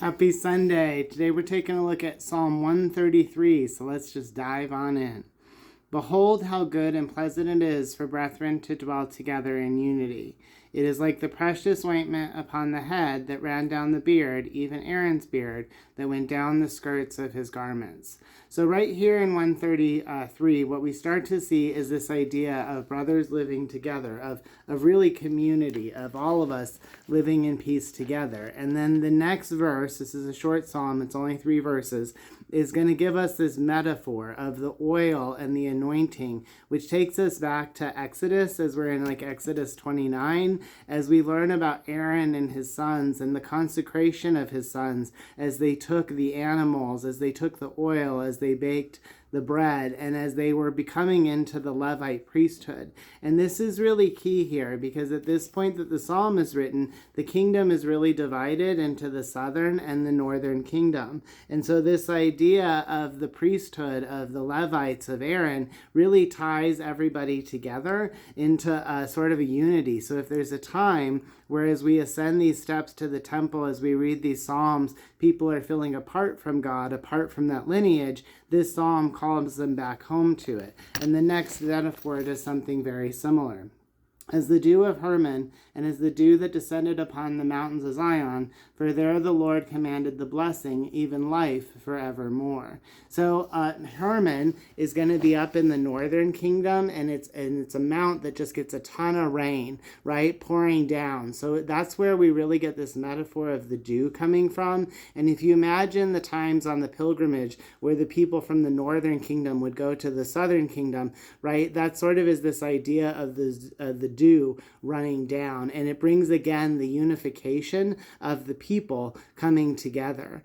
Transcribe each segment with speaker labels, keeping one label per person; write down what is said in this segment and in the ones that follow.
Speaker 1: Happy Sunday. Today we're taking a look at Psalm 133, so let's just dive on in. Behold how good and pleasant it is for brethren to dwell together in unity. It is like the precious ointment upon the head that ran down the beard, even Aaron's beard, that went down the skirts of his garments. So right here in 133, what we start to see is this idea of brothers living together, of really community, of all of us living in peace together. And then the next verse, this is a short psalm, it's only 3 verses, is going to give us this metaphor of the oil and the anointing, which takes us back to Exodus, as we're in like Exodus 29, as we learn about Aaron and his sons and the consecration of his sons, as they took the animals, as they took the oil, as they baked the bread, and as they were becoming into the Levite priesthood. And this is really key here, because at this point that the psalm is written, the kingdom is really divided into the southern and the northern kingdom. And so this idea of the priesthood of the Levites, of Aaron, really ties everybody together into a sort of a unity. So if there's a time where as we ascend these steps to the temple, as we read these psalms, people are feeling apart from God, apart from that lineage, this psalm calls them back home to it. And the next metaphor does something very similar. As the dew of Hermon, and as the dew that descended upon the mountains of Zion, for there the Lord commanded the blessing, even life forevermore. So Hermon is going to be up in the northern kingdom, and it's a mount that just gets a ton of rain, right, pouring down. So that's where we really get this metaphor of the dew coming from. And if you imagine the times on the pilgrimage where the people from the northern kingdom would go to the southern kingdom, right, that sort of is this idea of the dew running down, and it brings again the unification of the people coming together.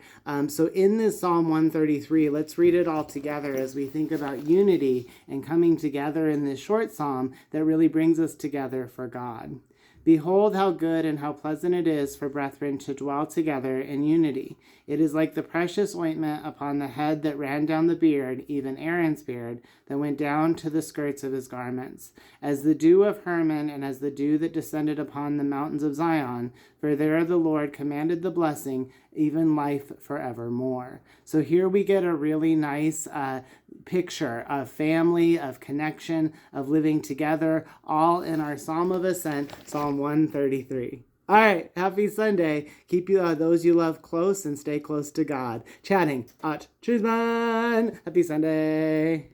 Speaker 1: So in this Psalm 133, let's read it all together as we think about unity and coming together in this short psalm that really brings us together for God. Behold how good and how pleasant it is for brethren to dwell together in unity. It is like the precious ointment upon the head that ran down the beard, even Aaron's beard, that went down to the skirts of his garments. As the dew of Hermon, and as the dew that descended upon the mountains of Zion, for there the Lord commanded the blessing, even life forevermore. So here we get a really nice picture of family, of connection, of living together, all in our Psalm of Ascent, Psalm 133. All right, happy Sunday. Keep those you love close and stay close to God. Chatting at Cheesman. Happy Sunday.